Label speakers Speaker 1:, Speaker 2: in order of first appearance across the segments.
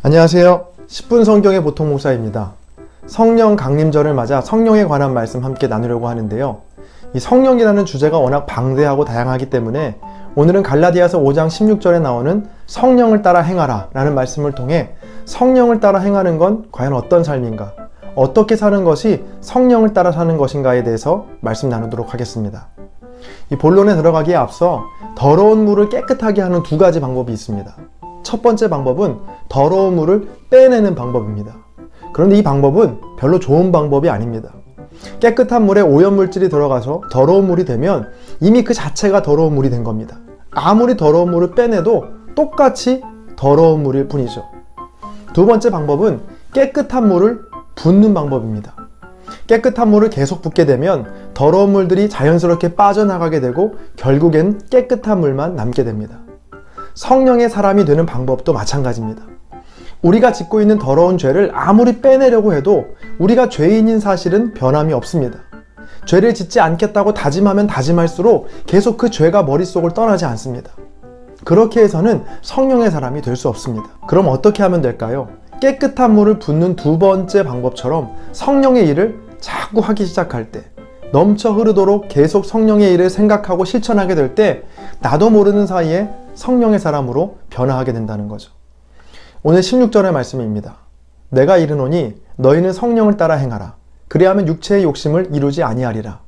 Speaker 1: 안녕하세요. 10분 성경의 보통 목사입니다. 성령 강림절을 맞아 성령에 관한 말씀 함께 나누려고 하는데요. 이 성령이라는 주제가 워낙 방대하고 다양하기 때문에 오늘은 갈라디아서 5장 16절에 나오는 성령을 따라 행하라 라는 말씀을 통해 성령을 따라 행하는 건 과연 어떤 삶인가, 어떻게 사는 것이 성령을 따라 사는 것인가에 대해서 말씀 나누도록 하겠습니다. 이 본론에 들어가기에 앞서 더러운 물을 깨끗하게 하는 두 가지 방법이 있습니다. 첫 번째 방법은 더러운 물을 빼내는 방법입니다. 그런데 이 방법은 별로 좋은 방법이 아닙니다. 깨끗한 물에 오염물질이 들어가서 더러운 물이 되면 이미 그 자체가 더러운 물이 된 겁니다. 아무리 더러운 물을 빼내도 똑같이 더러운 물일 뿐이죠. 두 번째 방법은 깨끗한 물을 붓는 방법입니다. 깨끗한 물을 계속 붓게 되면 더러운 물들이 자연스럽게 빠져나가게 되고 결국엔 깨끗한 물만 남게 됩니다. 성령의 사람이 되는 방법도 마찬가지입니다. 우리가 짓고 있는 더러운 죄를 아무리 빼내려고 해도 우리가 죄인인 사실은 변함이 없습니다. 죄를 짓지 않겠다고 다짐하면 다짐할수록 계속 그 죄가 머릿속을 떠나지 않습니다. 그렇게 해서는 성령의 사람이 될 수 없습니다. 그럼 어떻게 하면 될까요? 깨끗한 물을 붓는 두 번째 방법처럼 성령의 일을 자꾸 하기 시작할 때, 넘쳐 흐르도록 계속 성령의 일을 생각하고 실천하게 될 때 나도 모르는 사이에 성령의 사람으로 변화하게 된다는 거죠. 오늘 16절의 말씀입니다. 내가 이르노니 너희는 성령을 따라 행하라. 그리하면 육체의 욕심을 이루지 아니하리라.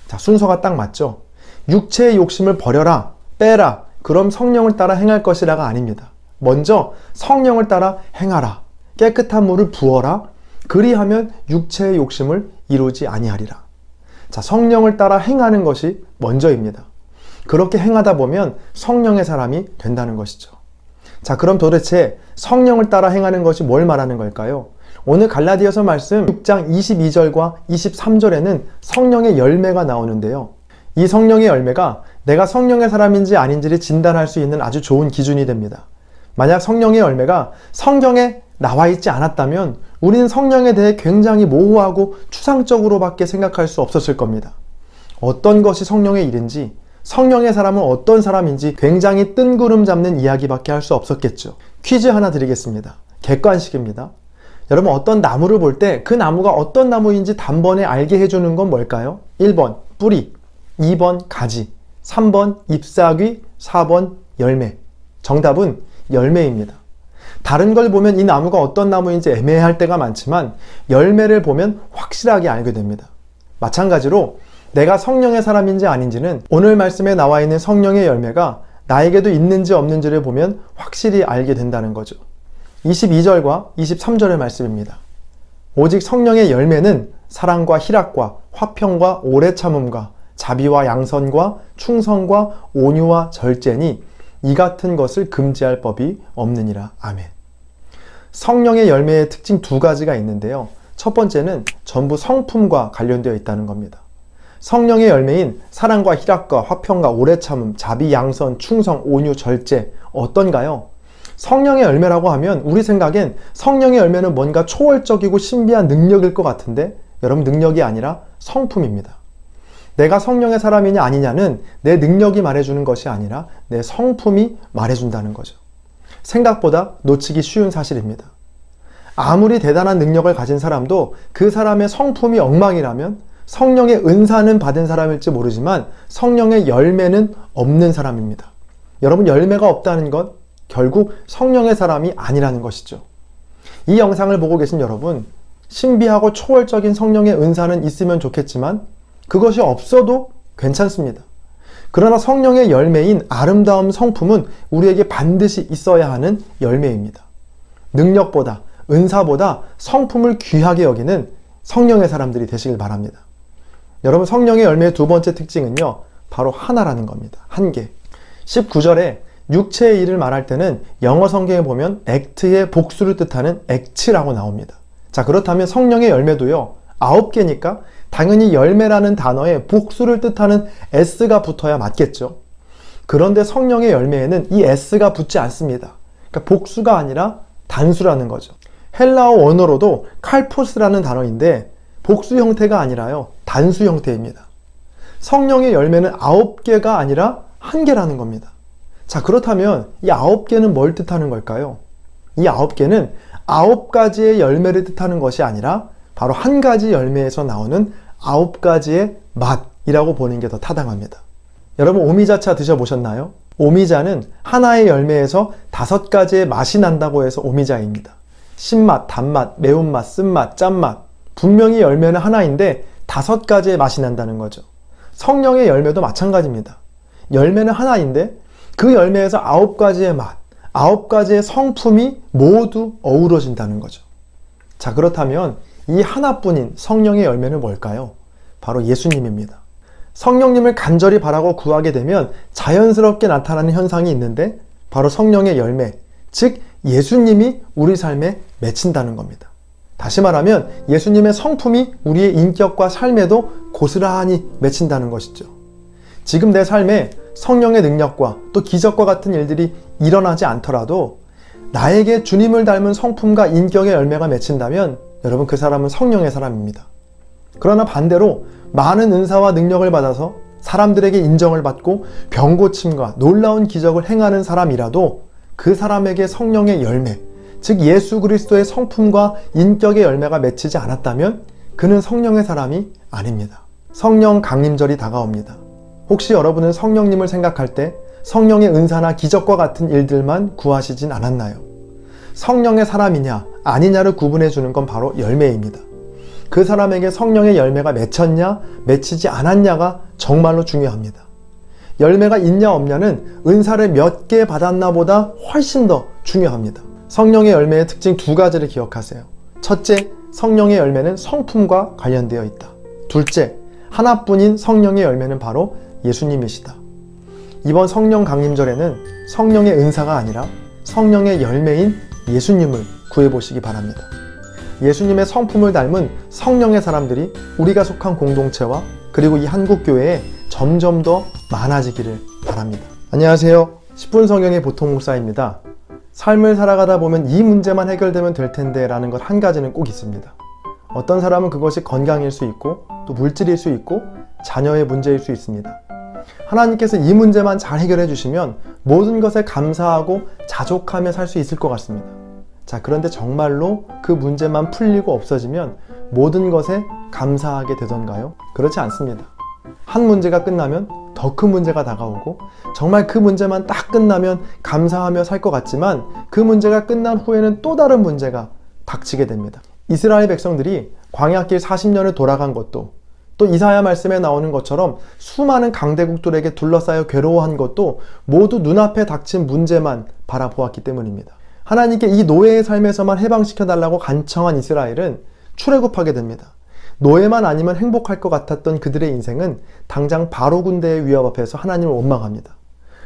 Speaker 1: 자, 순서가 딱 맞죠? 육체의 욕심을 버려라, 빼라, 그럼 성령을 따라 행할 것이라가 아닙니다. 먼저 성령을 따라 행하라. 깨끗한 물을 부어라. 그리하면 육체의 욕심을 이루지 아니하리라. 자, 성령을 따라 행하는 것이 먼저입니다. 그렇게 행하다 보면 성령의 사람이 된다는 것이죠. 자, 그럼 도대체 성령을 따라 행하는 것이 뭘 말하는 걸까요? 오늘 갈라디아서 말씀 6장 22절과 23절에는 성령의 열매가 나오는데요. 이 성령의 열매가 내가 성령의 사람인지 아닌지를 진단할 수 있는 아주 좋은 기준이 됩니다. 만약 성령의 열매가 성경에 나와 있지 않았다면 우리는 성령에 대해 굉장히 모호하고 추상적으로밖에 생각할 수 없었을 겁니다. 어떤 것이 성령의 일인지, 성령의 사람은 어떤 사람인지 굉장히 뜬구름 잡는 이야기밖에 할 수 없었겠죠. 퀴즈 하나 드리겠습니다. 객관식입니다. 여러분, 어떤 나무를 볼 때 그 나무가 어떤 나무인지 단번에 알게 해주는 건 뭘까요? 1번 뿌리, 2번 가지, 3번 잎사귀, 4번 열매. 정답은 열매입니다. 다른 걸 보면 이 나무가 어떤 나무인지 애매할 때가 많지만 열매를 보면 확실하게 알게 됩니다. 마찬가지로 내가 성령의 사람인지 아닌지는 오늘 말씀에 나와 있는 성령의 열매가 나에게도 있는지 없는지를 보면 확실히 알게 된다는 거죠. 22절과 23절의 말씀입니다. 오직 성령의 열매는 사랑과 희락과 화평과 오래 참음과 자비와 양선과 충성과 온유와 절제니 이 같은 것을 금지할 법이 없느니라. 아멘. 성령의 열매의 특징 두 가지가 있는데요. 첫 번째는 전부 성품과 관련되어 있다는 겁니다. 성령의 열매인 사랑과 희락과 화평과 오래 참음, 자비, 양선, 충성, 온유, 절제 어떤가요? 성령의 열매라고 하면 우리 생각엔 성령의 열매는 뭔가 초월적이고 신비한 능력일 것 같은데 여러분, 능력이 아니라 성품입니다. 내가 성령의 사람이냐 아니냐는 내 능력이 말해주는 것이 아니라 내 성품이 말해준다는 거죠. 생각보다 놓치기 쉬운 사실입니다. 아무리 대단한 능력을 가진 사람도 그 사람의 성품이 엉망이라면 성령의 은사는 받은 사람일지 모르지만 성령의 열매는 없는 사람입니다. 여러분, 열매가 없다는 건 결국 성령의 사람이 아니라는 것이죠. 이 영상을 보고 계신 여러분, 신비하고 초월적인 성령의 은사는 있으면 좋겠지만 그것이 없어도 괜찮습니다. 그러나 성령의 열매인 아름다운 성품은 우리에게 반드시 있어야 하는 열매입니다. 능력보다, 은사보다 성품을 귀하게 여기는 성령의 사람들이 되시길 바랍니다. 여러분, 성령의 열매의 두 번째 특징은요, 바로 하나라는 겁니다. 한 개. 19절에 육체의 일을 말할 때는 영어 성경에 보면 act의 복수를 뜻하는 act라고 나옵니다. 자, 그렇다면 성령의 열매도요, 9개니까 당연히 열매라는 단어에 복수를 뜻하는 s가 붙어야 맞겠죠. 그런데 성령의 열매에는 이 s가 붙지 않습니다. 그러니까 복수가 아니라 단수라는 거죠. 헬라어 원어로도 칼포스라는 단어인데 복수 형태가 아니라요, 단수 형태입니다. 성령의 열매는 9개가 아니라 1개라는 겁니다. 자, 그렇다면 이 9개는 뭘 뜻하는 걸까요? 이 9개는 9가지의 열매를 뜻하는 것이 아니라 바로 한 가지 열매에서 나오는 9가지의 맛이라고 보는 게 더 타당합니다. 여러분 오미자차 드셔보셨나요? 오미자는 하나의 열매에서 5가지의 맛이 난다고 해서 오미자입니다. 신맛, 단맛, 매운맛, 쓴맛, 짠맛. 분명히 열매는 하나인데 5가지의 맛이 난다는 거죠. 성령의 열매도 마찬가지입니다. 열매는 하나인데 그 열매에서 9가지의 맛, 9가지의 성품이 모두 어우러진다는 거죠. 자, 그렇다면 이 하나뿐인 성령의 열매는 뭘까요? 바로 예수님입니다. 성령님을 간절히 바라고 구하게 되면 자연스럽게 나타나는 현상이 있는데 바로 성령의 열매, 즉 예수님이 우리 삶에 맺힌다는 겁니다. 다시 말하면 예수님의 성품이 우리의 인격과 삶에도 고스란히 맺힌다는 것이죠. 지금 내 삶에 성령의 능력과 또 기적과 같은 일들이 일어나지 않더라도 나에게 주님을 닮은 성품과 인격의 열매가 맺힌다면 여러분 그 사람은 성령의 사람입니다. 그러나 반대로 많은 은사와 능력을 받아서 사람들에게 인정을 받고 병고침과 놀라운 기적을 행하는 사람이라도 그 사람에게 성령의 열매, 즉 예수 그리스도의 성품과 인격의 열매가 맺히지 않았다면 그는 성령의 사람이 아닙니다. 성령 강림절이 다가옵니다. 혹시 여러분은 성령님을 생각할 때 성령의 은사나 기적과 같은 일들만 구하시진 않았나요? 성령의 사람이냐 아니냐를 구분해 주는 건 바로 열매입니다. 그 사람에게 성령의 열매가 맺혔냐 맺히지 않았냐가 정말로 중요합니다. 열매가 있냐 없냐는 은사를 몇 개 받았나 보다 훨씬 더 중요합니다. 성령의 열매의 특징 2가지를 기억하세요. 첫째, 성령의 열매는 성품과 관련되어 있다. 둘째, 하나뿐인 성령의 열매는 바로 예수님이시다. 이번 성령 강림절에는 성령의 은사가 아니라 성령의 열매인 예수님을 구해보시기 바랍니다. 예수님의 성품을 닮은 성령의 사람들이 우리가 속한 공동체와 그리고 이 한국교회에 점점 더 많아지기를 바랍니다. 안녕하세요. 10분 성경의 보통 목사입니다. 삶을 살아가다 보면 이 문제만 해결되면 될 텐데 라는 것 한 가지는 꼭 있습니다. 어떤 사람은 그것이 건강일 수 있고 또 물질일 수 있고 자녀의 문제일 수 있습니다. 하나님께서 이 문제만 잘 해결해 주시면 모든 것에 감사하고 자족하며 살 수 있을 것 같습니다. 자, 그런데 정말로 그 문제만 풀리고 없어지면 모든 것에 감사하게 되던가요? 그렇지 않습니다. 한 문제가 끝나면 더 큰 문제가 다가오고 정말 그 문제만 딱 끝나면 감사하며 살 것 같지만 그 문제가 끝난 후에는 또 다른 문제가 닥치게 됩니다. 이스라엘 백성들이 광야길 40년을 돌아간 것도 또 이사야 말씀에 나오는 것처럼 수많은 강대국들에게 둘러싸여 괴로워한 것도 모두 눈앞에 닥친 문제만 바라보았기 때문입니다. 하나님께 이 노예의 삶에서만 해방시켜달라고 간청한 이스라엘은 출애굽하게 됩니다. 노예만 아니면 행복할 것 같았던 그들의 인생은 당장 바로 군대의 위협 앞에서 하나님을 원망합니다.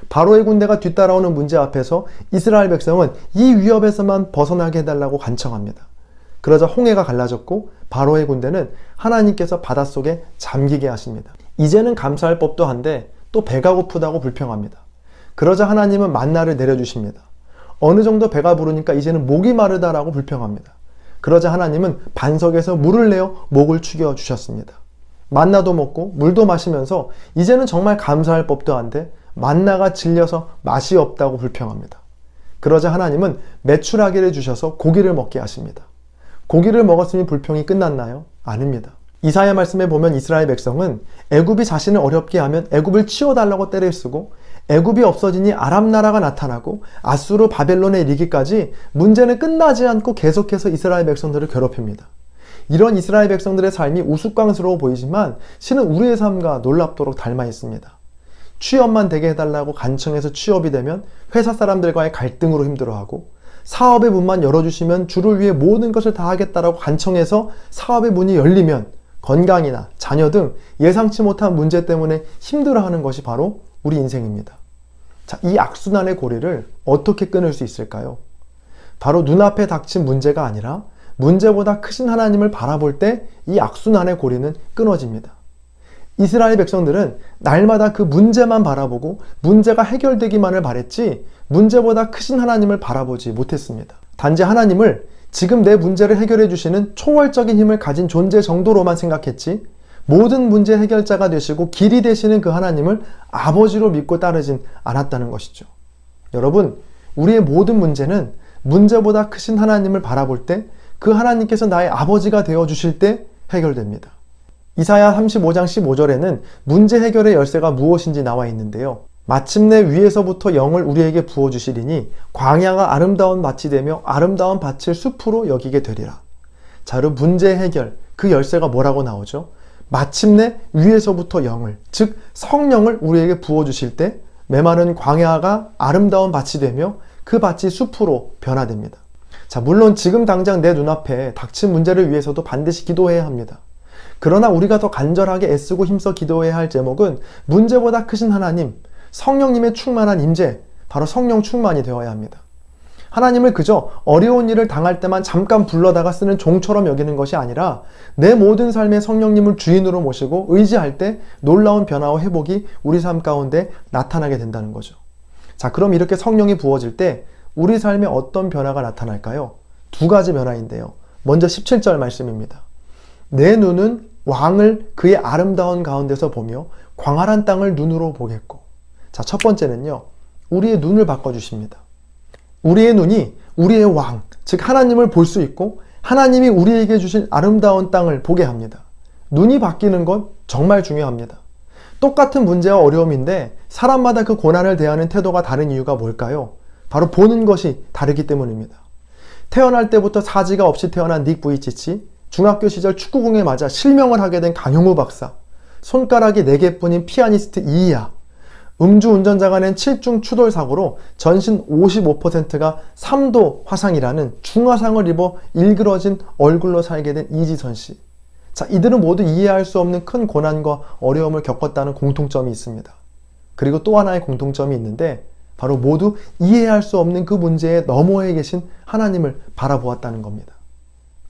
Speaker 1: 바로의 군대가 뒤따라오는 문제 앞에서 이스라엘 백성은 이 위협에서만 벗어나게 해달라고 간청합니다. 그러자 홍해가 갈라졌고 바로의 군대는 하나님께서 바닷속에 잠기게 하십니다. 이제는 감사할 법도 한데 또 배가 고프다고 불평합니다. 그러자 하나님은 만나를 내려주십니다. 어느 정도 배가 부르니까 이제는 목이 마르다라고 불평합니다. 그러자 하나님은 반석에서 물을 내어 목을 축여 주셨습니다. 만나도 먹고 물도 마시면서 이제는 정말 감사할 법도 한데 만나가 질려서 맛이 없다고 불평합니다. 그러자 하나님은 메추라기를 주셔서 고기를 먹게 하십니다. 고기를 먹었으니 불평이 끝났나요? 아닙니다. 이사야 말씀에 보면 이스라엘 백성은 애굽이 자신을 어렵게 하면 애굽을 치워달라고 떼를 쓰고 애굽이 없어지니 아람 나라가 나타나고 아수르 바벨론에 이르기까지 문제는 끝나지 않고 계속해서 이스라엘 백성들을 괴롭힙니다. 이런 이스라엘 백성들의 삶이 우스꽝스러워 보이지만 실은 우리의 삶과 놀랍도록 닮아 있습니다. 취업만 되게 해달라고 간청해서 취업이 되면 회사 사람들과의 갈등으로 힘들어하고 사업의 문만 열어주시면 주를 위해 모든 것을 다 하겠다라고 간청해서 사업의 문이 열리면 건강이나 자녀 등 예상치 못한 문제 때문에 힘들어하는 것이 바로 우리 인생입니다. 자, 이 악순환의 고리를 어떻게 끊을 수 있을까요? 바로 눈앞에 닥친 문제가 아니라 문제보다 크신 하나님을 바라볼 때 이 악순환의 고리는 끊어집니다. 이스라엘 백성들은 날마다 그 문제만 바라보고 문제가 해결되기만을 바랬지 문제보다 크신 하나님을 바라보지 못했습니다. 단지 하나님을 지금 내 문제를 해결해 주시는 초월적인 힘을 가진 존재 정도로만 생각했지 모든 문제 해결자가 되시고 길이 되시는 그 하나님을 아버지로 믿고 따르진 않았다는 것이죠. 여러분, 우리의 모든 문제는 문제보다 크신 하나님을 바라볼 때 그 하나님께서 나의 아버지가 되어주실 때 해결됩니다. 이사야 35장 15절에는 문제 해결의 열쇠가 무엇인지 나와 있는데요. 마침내 위에서부터 영을 우리에게 부어주시리니 광야가 아름다운 밭이 되며 아름다운 밭을 숲으로 여기게 되리라. 자, 그럼 문제 해결, 그 열쇠가 뭐라고 나오죠? 마침내 위에서부터 영을, 즉 성령을 우리에게 부어주실 때 메마른 광야가 아름다운 밭이 되며 그 밭이 숲으로 변화됩니다. 자, 물론 지금 당장 내 눈앞에 닥친 문제를 위해서도 반드시 기도해야 합니다. 그러나 우리가 더 간절하게 애쓰고 힘써 기도해야 할 제목은 문제보다 크신 하나님, 성령님의 충만한 임재, 바로 성령 충만이 되어야 합니다. 하나님을 그저 어려운 일을 당할 때만 잠깐 불러다가 쓰는 종처럼 여기는 것이 아니라 내 모든 삶에 성령님을 주인으로 모시고 의지할 때 놀라운 변화와 회복이 우리 삶 가운데 나타나게 된다는 거죠. 자, 그럼 이렇게 성령이 부어질 때 우리 삶에 어떤 변화가 나타날까요? 두 가지 변화인데요. 먼저 17절 말씀입니다. 내 눈은 왕을 그의 아름다운 가운데서 보며 광활한 땅을 눈으로 보겠고. 자, 첫 번째는요. 우리의 눈을 바꿔주십니다. 우리의 눈이 우리의 왕, 즉 하나님을 볼 수 있고 하나님이 우리에게 주신 아름다운 땅을 보게 합니다. 눈이 바뀌는 건 정말 중요합니다. 똑같은 문제와 어려움인데 사람마다 그 고난을 대하는 태도가 다른 이유가 뭘까요? 바로 보는 것이 다르기 때문입니다. 태어날 때부터 사지가 없이 태어난 닉 부이치치, 중학교 시절 축구공에 맞아 실명을 하게 된 강용우 박사, 손가락이 4개뿐인 피아니스트 이희야, 음주운전자가 낸 7중 추돌 사고로 전신 55%가 3도 화상이라는 중화상을 입어 일그러진 얼굴로 살게 된 이지선 씨. 자, 이들은 모두 이해할 수 없는 큰 고난과 어려움을 겪었다는 공통점이 있습니다. 그리고 또 하나의 공통점이 있는데 바로 모두 이해할 수 없는 그 문제의 너머에 계신 하나님을 바라보았다는 겁니다.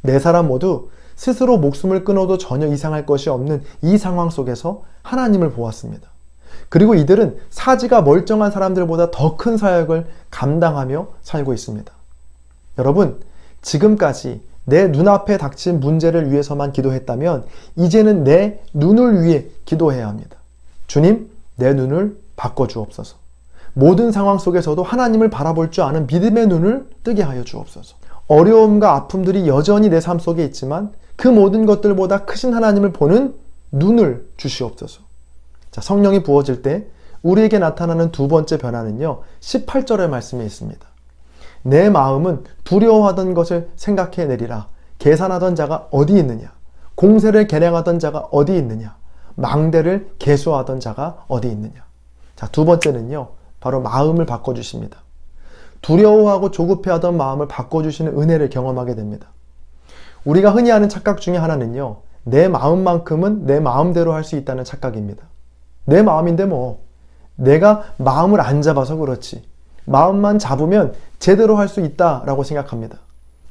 Speaker 1: 네 사람 모두 스스로 목숨을 끊어도 전혀 이상할 것이 없는 이 상황 속에서 하나님을 보았습니다. 그리고 이들은 사지가 멀쩡한 사람들보다 더 큰 사역을 감당하며 살고 있습니다. 여러분, 지금까지 내 눈앞에 닥친 문제를 위해서만 기도했다면 이제는 내 눈을 위해 기도해야 합니다. 주님, 내 눈을 바꿔주옵소서. 모든 상황 속에서도 하나님을 바라볼 줄 아는 믿음의 눈을 뜨게 하여 주옵소서. 어려움과 아픔들이 여전히 내 삶 속에 있지만 그 모든 것들보다 크신 하나님을 보는 눈을 주시옵소서. 자, 성령이 부어질 때 우리에게 나타나는 두 번째 변화는요, 18절의 말씀에 있습니다. 내 마음은 두려워하던 것을 생각해내리라. 계산하던 자가 어디 있느냐? 공세를 계량하던 자가 어디 있느냐? 망대를 계수하던 자가 어디 있느냐? 자, 두 번째는요, 바로 마음을 바꿔주십니다. 두려워하고 조급해하던 마음을 바꿔주시는 은혜를 경험하게 됩니다. 우리가 흔히 하는 착각 중에 하나는요, 내 마음만큼은 내 마음대로 할 수 있다는 착각입니다. 내 마음인데 뭐, 내가 마음을 안 잡아서 그렇지, 마음만 잡으면 제대로 할 수 있다라고 생각합니다.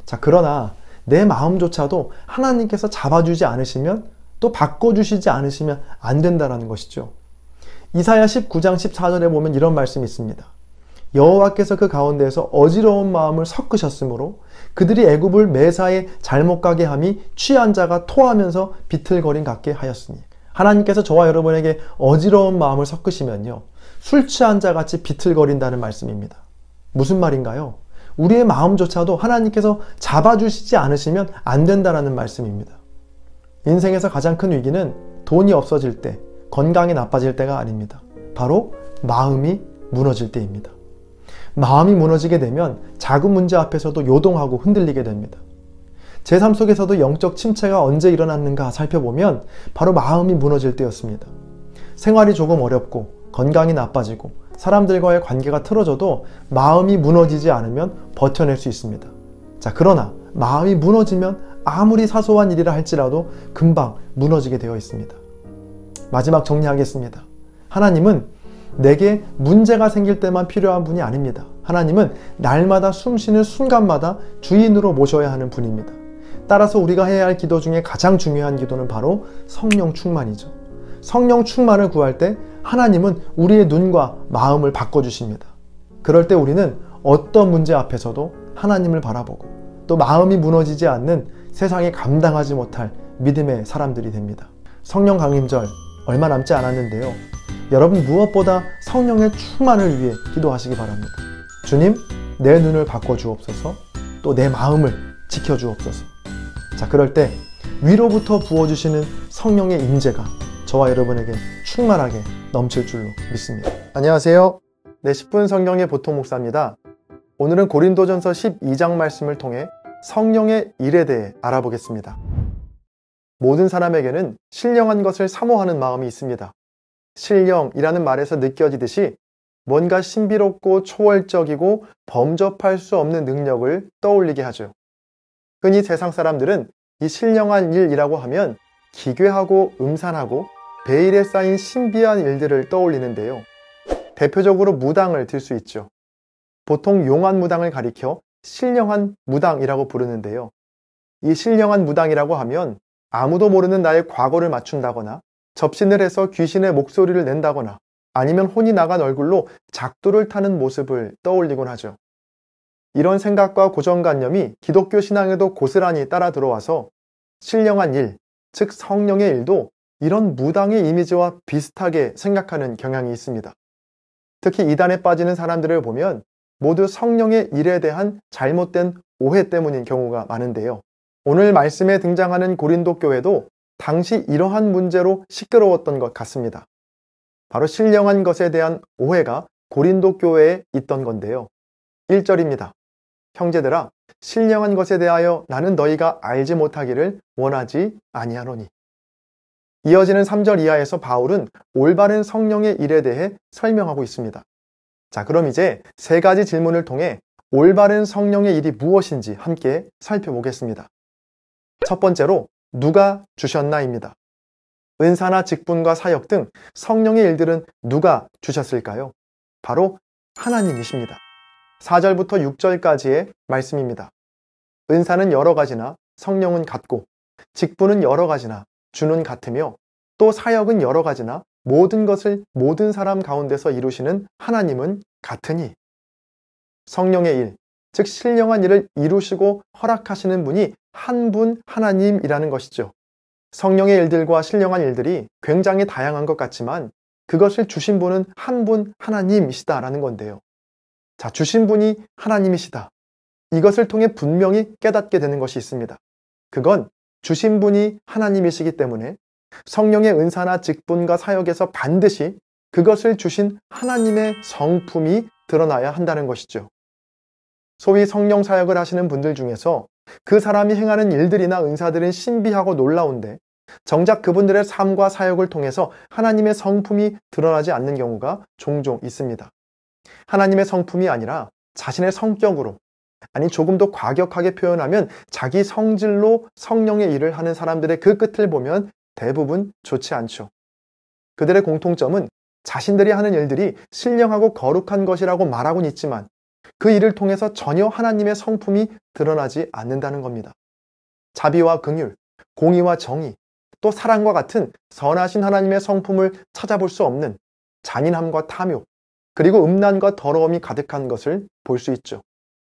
Speaker 1: 자, 그러나 내 마음조차도 하나님께서 잡아주지 않으시면, 또 바꿔주시지 않으시면 안 된다는 것이죠. 이사야 19장 14절에 보면 이런 말씀이 있습니다. 여호와께서 그 가운데에서 어지러운 마음을 섞으셨으므로 그들이 애굽을 매사에 잘못 가게 함이 취한 자가 토하면서 비틀거림 같게 하였으니. 하나님께서 저와 여러분에게 어지러운 마음을 섞으시면요, 술 취한 자같이 비틀거린다는 말씀입니다. 무슨 말인가요? 우리의 마음조차도 하나님께서 잡아주시지 않으시면 안 된다는 말씀입니다. 인생에서 가장 큰 위기는 돈이 없어질 때, 건강이 나빠질 때가 아닙니다. 바로 마음이 무너질 때입니다. 마음이 무너지게 되면 작은 문제 앞에서도 요동하고 흔들리게 됩니다. 제 삶 속에서도 영적 침체가 언제 일어났는가 살펴보면 바로 마음이 무너질 때였습니다. 생활이 조금 어렵고 건강이 나빠지고 사람들과의 관계가 틀어져도 마음이 무너지지 않으면 버텨낼 수 있습니다. 자, 그러나 마음이 무너지면 아무리 사소한 일이라 할지라도 금방 무너지게 되어 있습니다. 마지막 정리하겠습니다. 하나님은 내게 문제가 생길 때만 필요한 분이 아닙니다. 하나님은 날마다 숨쉬는 순간마다 주인으로 모셔야 하는 분입니다. 따라서 우리가 해야 할 기도 중에 가장 중요한 기도는 바로 성령 충만이죠. 성령 충만을 구할 때 하나님은 우리의 눈과 마음을 바꿔주십니다. 그럴 때 우리는 어떤 문제 앞에서도 하나님을 바라보고 또 마음이 무너지지 않는 세상에 감당하지 못할 믿음의 사람들이 됩니다. 성령 강림절 얼마 남지 않았는데요. 여러분 무엇보다 성령의 충만을 위해 기도하시기 바랍니다. 주님, 내 눈을 바꿔주옵소서, 또 내 마음을 지켜주옵소서. 자, 그럴 때 위로부터 부어주시는 성령의 임재가 저와 여러분에게 충만하게 넘칠 줄로 믿습니다. 안녕하세요. 네, 10분 성경의 보통 목사입니다. 오늘은 고린도전서 12장 말씀을 통해 성령의 일에 대해 알아보겠습니다. 모든 사람에게는 신령한 것을 사모하는 마음이 있습니다. 신령이라는 말에서 느껴지듯이 뭔가 신비롭고 초월적이고 범접할 수 없는 능력을 떠올리게 하죠. 흔히 세상 사람들은 이 신령한 일이라고 하면 기괴하고 음산하고 베일에 쌓인 신비한 일들을 떠올리는데요. 대표적으로 무당을 들 수 있죠. 보통 용한 무당을 가리켜 신령한 무당이라고 부르는데요. 이 신령한 무당이라고 하면 아무도 모르는 나의 과거를 맞춘다거나 접신을 해서 귀신의 목소리를 낸다거나 아니면 혼이 나간 얼굴로 작두를 타는 모습을 떠올리곤 하죠. 이런 생각과 고정관념이 기독교 신앙에도 고스란히 따라 들어와서 신령한 일, 즉 성령의 일도 이런 무당의 이미지와 비슷하게 생각하는 경향이 있습니다. 특히 이단에 빠지는 사람들을 보면 모두 성령의 일에 대한 잘못된 오해 때문인 경우가 많은데요. 오늘 말씀에 등장하는 고린도 교회도 당시 이러한 문제로 시끄러웠던 것 같습니다. 바로 신령한 것에 대한 오해가 고린도 교회에 있던 건데요. 1절입니다. 형제들아, 신령한 것에 대하여 나는 너희가 알지 못하기를 원하지 아니하노니. 이어지는 3절 이하에서 바울은 올바른 성령의 일에 대해 설명하고 있습니다. 자, 그럼 이제 세 가지 질문을 통해 올바른 성령의 일이 무엇인지 함께 살펴보겠습니다. 첫 번째로 누가 주셨나입니다. 은사나 직분과 사역 등 성령의 일들은 누가 주셨을까요? 바로 하나님이십니다. 4절부터 6절까지의 말씀입니다. 은사는 여러 가지나 성령은 같고, 직분은 여러 가지나 주는 같으며, 또 사역은 여러 가지나 모든 것을 모든 사람 가운데서 이루시는 하나님은 같으니. 성령의 일, 즉 신령한 일을 이루시고 허락하시는 분이 한 분 하나님이라는 것이죠. 성령의 일들과 신령한 일들이 굉장히 다양한 것 같지만 그것을 주신 분은 한 분 하나님이시다라는 건데요. 자, 주신 분이 하나님이시다. 이것을 통해 분명히 깨닫게 되는 것이 있습니다. 그건 주신 분이 하나님이시기 때문에 성령의 은사나 직분과 사역에서 반드시 그것을 주신 하나님의 성품이 드러나야 한다는 것이죠. 소위 성령 사역을 하시는 분들 중에서 그 사람이 행하는 일들이나 은사들은 신비하고 놀라운데 정작 그분들의 삶과 사역을 통해서 하나님의 성품이 드러나지 않는 경우가 종종 있습니다. 하나님의 성품이 아니라 자신의 성격으로, 아니 조금 더 과격하게 표현하면 자기 성질로 성령의 일을 하는 사람들의 그 끝을 보면 대부분 좋지 않죠. 그들의 공통점은 자신들이 하는 일들이 신령하고 거룩한 것이라고 말하곤 있지만 그 일을 통해서 전혀 하나님의 성품이 드러나지 않는다는 겁니다. 자비와 긍휼, 공의와 정의, 또 사랑과 같은 선하신 하나님의 성품을 찾아볼 수 없는 잔인함과 탐욕, 그리고 음란과 더러움이 가득한 것을 볼 수 있죠.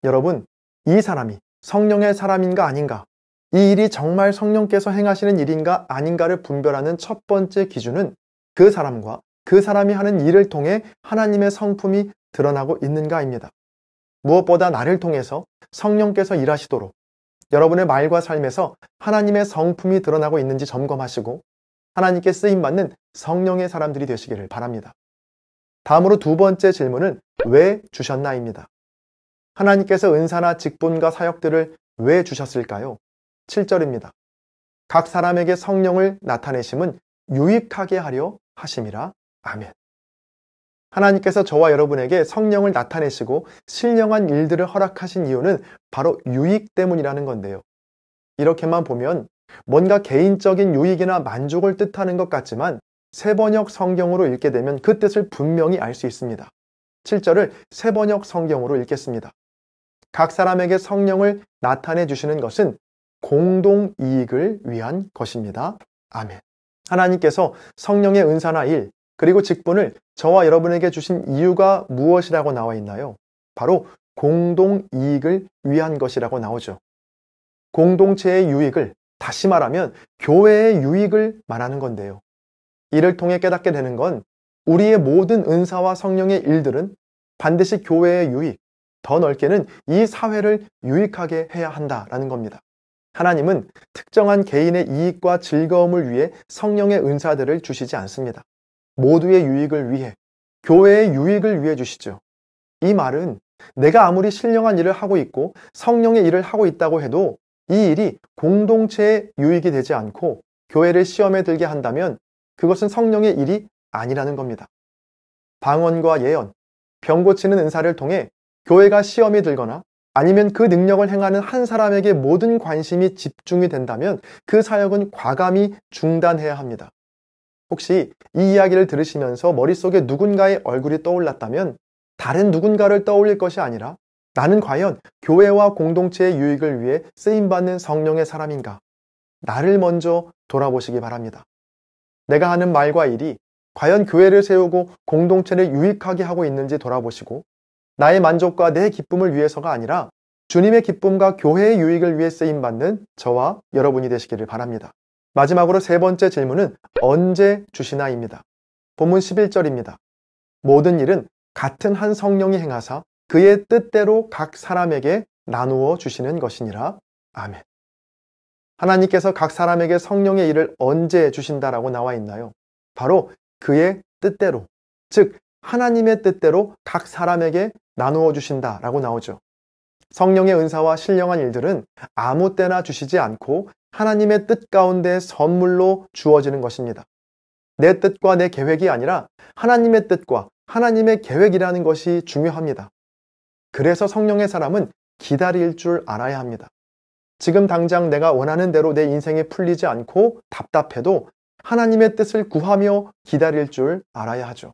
Speaker 1: 여러분, 이 사람이 성령의 사람인가 아닌가, 이 일이 정말 성령께서 행하시는 일인가 아닌가를 분별하는 첫 번째 기준은 그 사람과 그 사람이 하는 일을 통해 하나님의 성품이 드러나고 있는가입니다. 무엇보다 나를 통해서 성령께서 일하시도록 여러분의 말과 삶에서 하나님의 성품이 드러나고 있는지 점검하시고 하나님께 쓰임받는 성령의 사람들이 되시기를 바랍니다. 다음으로 두 번째 질문은 왜 주셨나입니다. 하나님께서 은사나 직분과 사역들을 왜 주셨을까요? 7절입니다. 각 사람에게 성령을 나타내심은 유익하게 하려 하심이라. 아멘. 하나님께서 저와 여러분에게 성령을 나타내시고 신령한 일들을 허락하신 이유는 바로 유익 때문이라는 건데요. 이렇게만 보면 뭔가 개인적인 유익이나 만족을 뜻하는 것 같지만 새번역 성경으로 읽게 되면 그 뜻을 분명히 알 수 있습니다. 7절을 새번역 성경으로 읽겠습니다. 각 사람에게 성령을 나타내 주시는 것은 공동 이익을 위한 것입니다. 아멘. 하나님께서 성령의 은사나 일, 그리고 직분을 저와 여러분에게 주신 이유가 무엇이라고 나와 있나요? 바로 공동 이익을 위한 것이라고 나오죠. 공동체의 유익을, 다시 말하면 교회의 유익을 말하는 건데요. 이를 통해 깨닫게 되는 건 우리의 모든 은사와 성령의 일들은 반드시 교회의 유익, 더 넓게는 이 사회를 유익하게 해야 한다라는 겁니다. 하나님은 특정한 개인의 이익과 즐거움을 위해 성령의 은사들을 주시지 않습니다. 모두의 유익을 위해, 교회의 유익을 위해 주시죠. 이 말은 내가 아무리 신령한 일을 하고 있고 성령의 일을 하고 있다고 해도 이 일이 공동체의 유익이 되지 않고 교회를 시험에 들게 한다면 그것은 성령의 일이 아니라는 겁니다. 방언과 예언, 병 고치는 은사를 통해 교회가 시험이 들거나 아니면 그 능력을 행하는 한 사람에게 모든 관심이 집중이 된다면 그 사역은 과감히 중단해야 합니다. 혹시 이 이야기를 들으시면서 머릿속에 누군가의 얼굴이 떠올랐다면 다른 누군가를 떠올릴 것이 아니라 나는 과연 교회와 공동체의 유익을 위해 쓰임받는 성령의 사람인가? 나를 먼저 돌아보시기 바랍니다. 내가 하는 말과 일이 과연 교회를 세우고 공동체를 유익하게 하고 있는지 돌아보시고 나의 만족과 내 기쁨을 위해서가 아니라 주님의 기쁨과 교회의 유익을 위해 쓰임받는 저와 여러분이 되시기를 바랍니다. 마지막으로 세 번째 질문은 언제 주시나입니다. 본문 11절입니다. 모든 일은 같은 한 성령이 행하사 그의 뜻대로 각 사람에게 나누어 주시는 것이니라. 아멘. 하나님께서 각 사람에게 성령의 일을 언제 주신다라고 나와 있나요? 바로 그의 뜻대로, 즉 하나님의 뜻대로 각 사람에게 나누어 주신다라고 나오죠. 성령의 은사와 신령한 일들은 아무 때나 주시지 않고 하나님의 뜻 가운데 선물로 주어지는 것입니다. 내 뜻과 내 계획이 아니라 하나님의 뜻과 하나님의 계획이라는 것이 중요합니다. 그래서 성령의 사람은 기다릴 줄 알아야 합니다. 지금 당장 내가 원하는 대로 내 인생이 풀리지 않고 답답해도 하나님의 뜻을 구하며 기다릴 줄 알아야 하죠.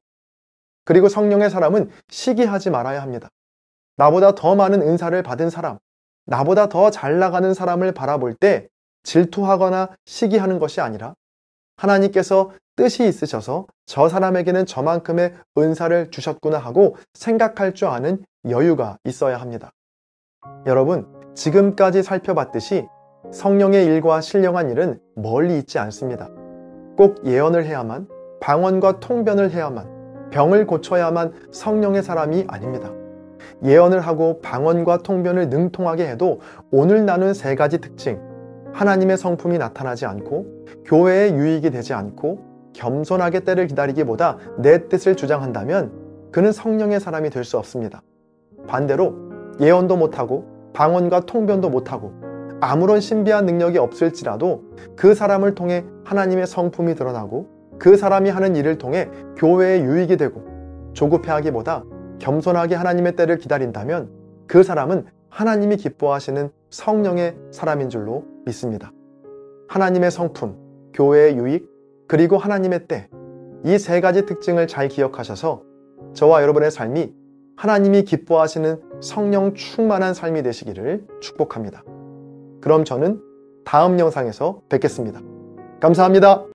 Speaker 1: 그리고 성령의 사람은 시기하지 말아야 합니다. 나보다 더 많은 은사를 받은 사람, 나보다 더 잘 나가는 사람을 바라볼 때 질투하거나 시기하는 것이 아니라 하나님께서 뜻이 있으셔서 저 사람에게는 저만큼의 은사를 주셨구나 하고 생각할 줄 아는 여유가 있어야 합니다. 여러분, 지금까지 살펴봤듯이 성령의 일과 신령한 일은 멀리 있지 않습니다. 꼭 예언을 해야만, 방언과 통변을 해야만, 병을 고쳐야만 성령의 사람이 아닙니다. 예언을 하고 방언과 통변을 능통하게 해도 오늘 나눈 세 가지 특징, 하나님의 성품이 나타나지 않고 교회의 유익이 되지 않고 겸손하게 때를 기다리기보다 내 뜻을 주장한다면 그는 성령의 사람이 될 수 없습니다. 반대로 예언도 못하고 방언과 통변도 못하고 아무런 신비한 능력이 없을지라도 그 사람을 통해 하나님의 성품이 드러나고 그 사람이 하는 일을 통해 교회의 유익이 되고 조급해하기보다 겸손하게 하나님의 때를 기다린다면 그 사람은 하나님이 기뻐하시는 성령의 사람인 줄로 믿습니다. 하나님의 성품, 교회의 유익, 그리고 하나님의 때, 이 세 가지 특징을 잘 기억하셔서 저와 여러분의 삶이 하나님이 기뻐하시는 성령 충만한 삶이 되시기를 축복합니다. 그럼 저는 다음 영상에서 뵙겠습니다. 감사합니다.